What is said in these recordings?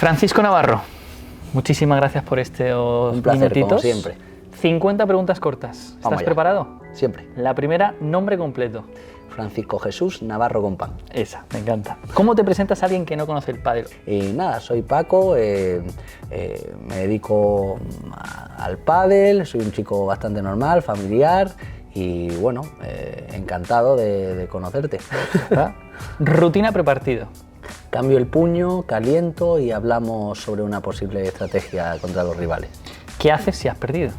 Francisco Navarro, muchísimas gracias por estos Un placer, minutitos. como siempre. 50 preguntas cortas. ¿Estás Vamos allá. preparado? Siempre. La primera, nombre completo. Francisco Jesús Navarro Compán. Esa, me encanta. ¿Cómo te presentas a alguien que no conoce el pádel? Y nada, soy Paco, me dedico al pádel, soy un chico bastante normal, familiar y bueno, encantado de conocerte. ¿Verdad? Rutina prepartido. Cambio el puño, caliento y hablamos sobre una posible estrategia contra los rivales. ¿Qué haces si has perdido?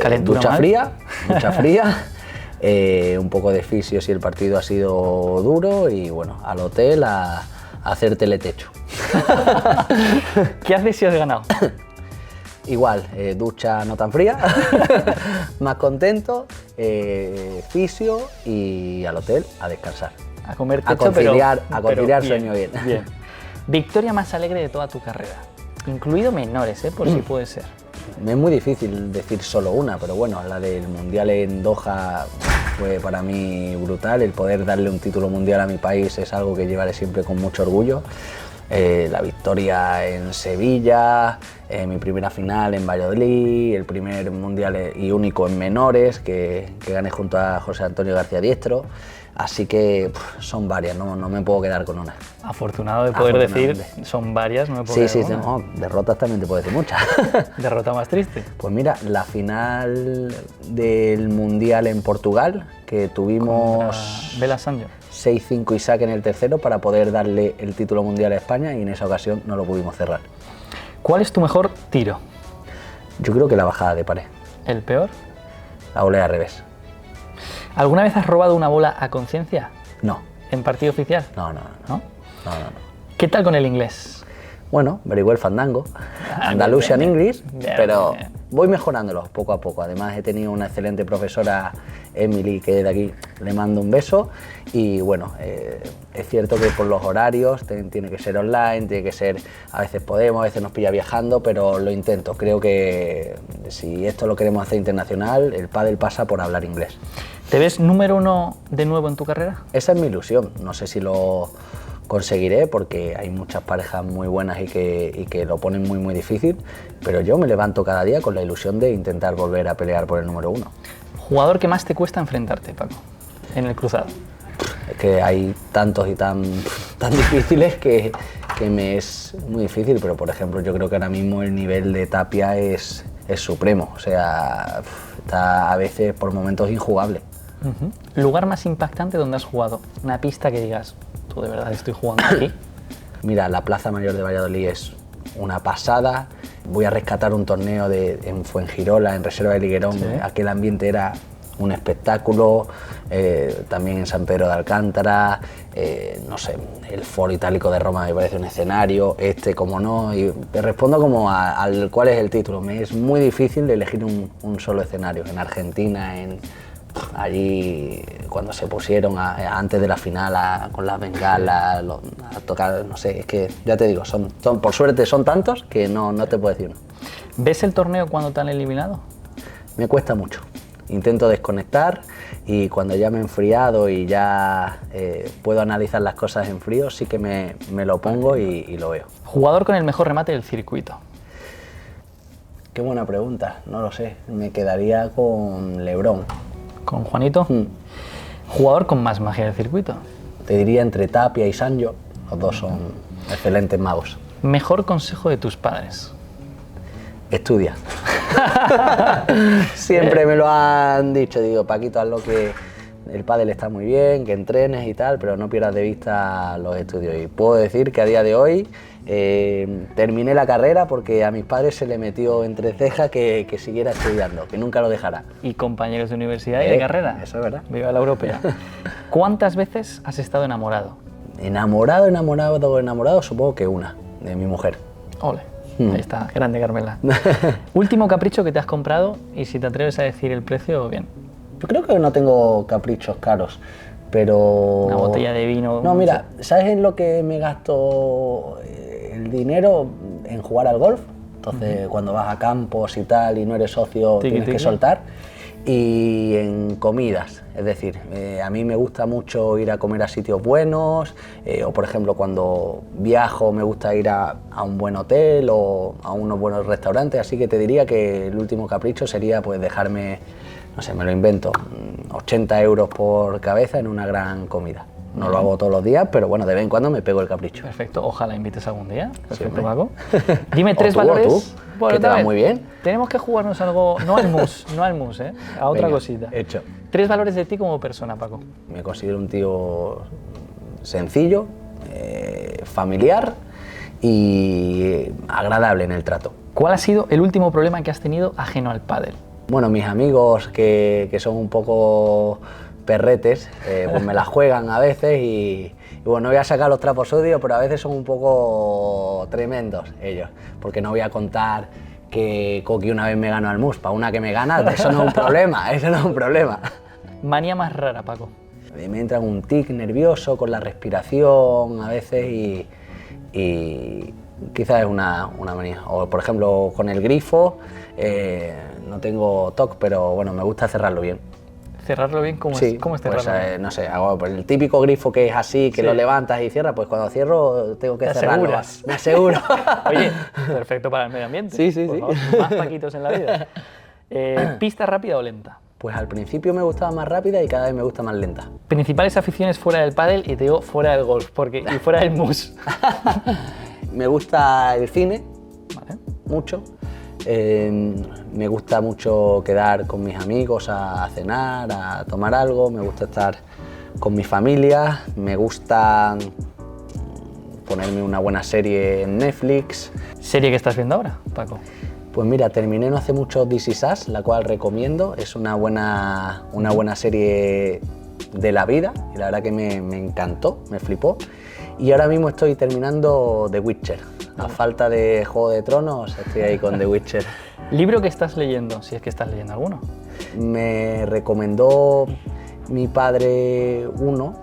¿Calentura Ducha mal? fría, un poco de fisio si el partido ha sido duro y bueno, al hotel a hacer teletecho. ¿Qué haces si has ganado? Igual, ducha no tan fría, más contento, fisio y al hotel a descansar. A comer A techo, conciliar pero sueño bien. Bien. Victoria más alegre de toda tu carrera, incluido menores, por si puede ser. Es muy difícil decir solo una, pero bueno, la del Mundial en Doha fue para mí brutal. El poder darle un título mundial a mi país es algo que llevaré siempre con mucho orgullo. La victoria en Sevilla, mi primera final en Valladolid, el primer mundial y único en menores que gané junto a José Antonio García Diestro. Así que son varias, no me puedo quedar con una. Afortunado de poder decir, Afortunadamente. son varias, no me puedo Sí, quedar sí, con una. no, derrotas también te puedo decir muchas. ¿Derrota más triste? Pues mira, la final del Mundial en Portugal, que tuvimos Bela Sancho. 6-5 y saque en el tercero para poder darle el título mundial a España y en esa ocasión no lo pudimos cerrar. ¿Cuál es tu mejor tiro? Yo creo que la bajada de pared, ¿El peor? la volea al revés. ¿Alguna vez has robado una bola a conciencia? No, ¿En partido oficial? no. ¿No? No. ¿Qué tal con el inglés? Bueno, very well fandango, Andalusian bien, English, bien, pero bien. voy mejorándolo poco a poco. Además he tenido una excelente profesora, Emily, que de aquí le mando un beso. Y bueno, es cierto que por los horarios tiene que ser online, tiene que ser, a veces podemos, a veces nos pilla viajando, pero lo intento. Creo que si esto lo queremos hacer internacional, el pádel pasa por hablar inglés. ¿Te ves número 1 de nuevo en tu carrera? Esa es mi ilusión, no sé si lo conseguiré porque hay muchas parejas muy buenas y que lo ponen muy difícil, pero yo me levanto cada día con la ilusión de intentar volver a pelear por el número 1. ¿Jugador que más te cuesta enfrentarte, Paco, en el cruzado? Es que hay tantos y tan difíciles que me es muy difícil, pero por ejemplo yo creo que ahora mismo el nivel de Tapia es supremo, o sea, está a veces por momentos injugable. ¿Lugar más impactante donde has jugado? Una pista que digas, tú de verdad estoy jugando aquí. Mira, la Plaza Mayor de Valladolid es una pasada. Voy a rescatar un torneo en Fuengirola, en Reserva de Liguerón. Sí. Aquel ambiente era un espectáculo. También en San Pedro de Alcántara. No sé, el Foro Itálico de Roma me parece un escenario. Como no. Y te respondo como al cuál es el título. Me es muy difícil de elegir un solo escenario. En Argentina, allí cuando se pusieron antes de la final con las bengalas a tocar, no sé, es que ya te digo, son por suerte son tantos que no te puedo decir uno. ¿Ves el torneo cuando te han eliminado? Me cuesta mucho, intento desconectar y cuando ya me he enfriado y ya puedo analizar las cosas en frío, sí que me lo pongo y lo veo. ¿Jugador con el mejor remate del circuito? Qué buena pregunta, no lo sé, me quedaría con LeBron. ¿Con Juanito? ¿Jugador con más magia del circuito? Te diría entre Tapia y Sancho, los dos son excelentes magos. ¿Mejor consejo de tus padres? Estudia. Siempre me lo han dicho, digo, Paquito, haz lo que el pádel está muy bien, que entrenes y tal, pero no pierdas de vista los estudios. Y puedo decir que a día de hoy terminé la carrera porque a mis padres se le metió entre cejas que siguiera estudiando, que nunca lo dejará. ¿Y compañeros de universidad y de carrera? Eso es verdad. Viva la europea. ¿Cuántas veces has estado enamorado? Enamorado, supongo que una, de mi mujer. Ole, ahí está, grande Carmela. Último capricho que te has comprado y si te atreves a decir el precio, bien. Yo creo que no tengo caprichos caros, pero... Una botella de vino. No, mira, ¿sabes en lo que me gasto el dinero? En jugar al golf. Entonces, cuando vas a campos y tal y no eres socio, Tiqui, tienes que tiqui. soltar. y en comidas. Es decir, a mí me gusta mucho ir a comer a sitios buenos, o por ejemplo cuando viajo me gusta ir a un buen hotel o a unos buenos restaurantes, así que te diría que el último capricho sería pues dejarme, no sé, me lo invento, 80 euros por cabeza en una gran comida. No lo hago todos los días, pero bueno, de vez en cuando me pego el capricho. Perfecto, ojalá invites algún día. Perfecto, Sí, Paco. Dime tres O tú, valores. o tú, que te va muy bien. Tenemos que jugarnos algo, no al mus, no al mus, a otra Venga, cosita. hecho. 3 valores de ti como persona, Paco. Me considero un tío sencillo, familiar y agradable en el trato. ¿Cuál ha sido el último problema que has tenido ajeno al pádel? Bueno, mis amigos que son un poco perretes, pues me la juegan a veces y bueno, no voy a sacar los trapos sucios, pero a veces son un poco tremendos ellos, porque no voy a contar que Coqui una vez me ganó al mus, para una que me gana, eso no es un problema, eso no es un problema. Manía más rara, Paco. Me entra un tic nervioso con la respiración a veces y quizás es una manía. O por ejemplo con el grifo, no tengo TOC, pero bueno, me gusta cerrarlo bien. ¿Cerrarlo bien? ¿Cómo Sí, es pues, cerrarlo? no sé, hago el típico grifo que es así, que Sí. lo levantas y cierras, pues cuando cierro tengo que ¿Te cerrarlo. aseguras? Me aseguro. Oye, perfecto para el medio ambiente. Sí, sí, Por sí. favor, más paquitos en la vida. ¿Pista rápida o lenta? Pues al principio me gustaba más rápida y cada vez me gusta más lenta. Principales aficiones fuera del pádel y te digo fuera del golf y fuera del mus. Me gusta el cine, Vale. mucho. Me gusta mucho quedar con mis amigos a cenar, a tomar algo. Me gusta estar con mi familia. Me gusta ponerme una buena serie en Netflix. ¿Serie que estás viendo ahora, Paco? Pues mira, terminé no hace mucho This Is Us, la cual recomiendo. Es una buena serie de la vida y la verdad que me encantó, me flipó. Y ahora mismo estoy terminando The Witcher. A falta de Juego de Tronos, estoy ahí con The Witcher. ¿Libro que estás leyendo, si es que estás leyendo alguno? Me recomendó mi padre uno,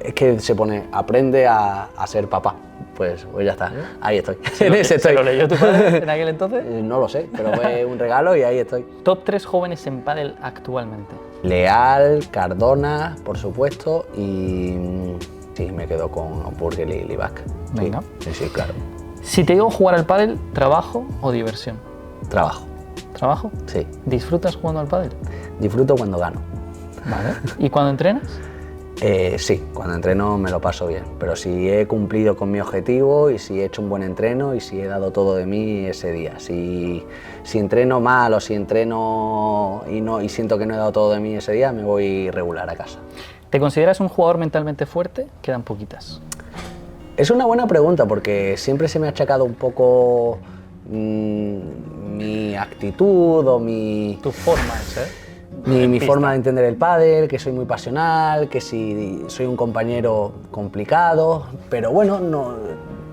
es que se pone, aprende a ser papá. Pues ya está, ahí estoy. En ese ¿Se estoy. lo leyó tu padre en aquel entonces? No lo sé, pero fue un regalo y ahí estoy. Top 3 jóvenes en pádel actualmente. Leal, Cardona, por supuesto, y sí, me quedo con Burger y Libac. Venga. Sí, claro. Si te digo jugar al pádel, ¿trabajo o diversión? Trabajo, ¿Trabajo? sí. ¿Disfrutas jugando al pádel? Disfruto cuando gano. Vale. ¿Y cuando entrenas? Sí, cuando entreno me lo paso bien, pero si he cumplido con mi objetivo y si he hecho un buen entreno y si he dado todo de mí ese día. Si entreno mal o si entreno y siento que no he dado todo de mí ese día, me voy regular a casa. ¿Te consideras un jugador mentalmente fuerte? Quedan poquitas. Es una buena pregunta porque siempre se me ha achacado un poco mi actitud o mi Tus formas, ¿eh? mi forma de entender el pádel, que soy muy pasional, que si soy un compañero complicado, pero bueno, no,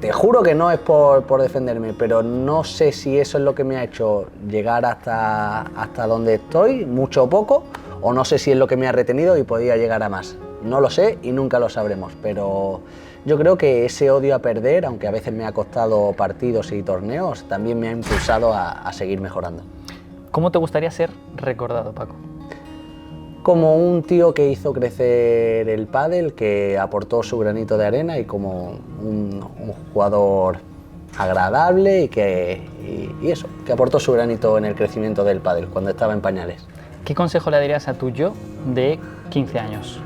te juro que no es por defenderme, pero no sé si eso es lo que me ha hecho llegar hasta donde estoy, mucho o poco, o no sé si es lo que me ha retenido y podía llegar a más. No lo sé y nunca lo sabremos, pero yo creo que ese odio a perder, aunque a veces me ha costado partidos y torneos, también me ha impulsado a seguir mejorando. ¿Cómo te gustaría ser recordado, Paco? Como un tío que hizo crecer el pádel, que aportó su granito de arena y como un jugador agradable y eso, que aportó su granito en el crecimiento del pádel cuando estaba en pañales. ¿Qué consejo le darías a tu yo de 15 años?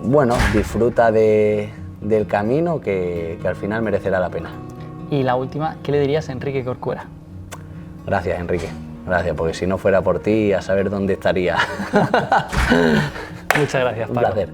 Bueno, disfruta del camino que al final merecerá la pena. Y la última, ¿qué le dirías a Enrique Corcuera? Gracias, Enrique. Gracias, porque si no fuera por ti, a saber dónde estaría. Muchas gracias, Un Paco. placer.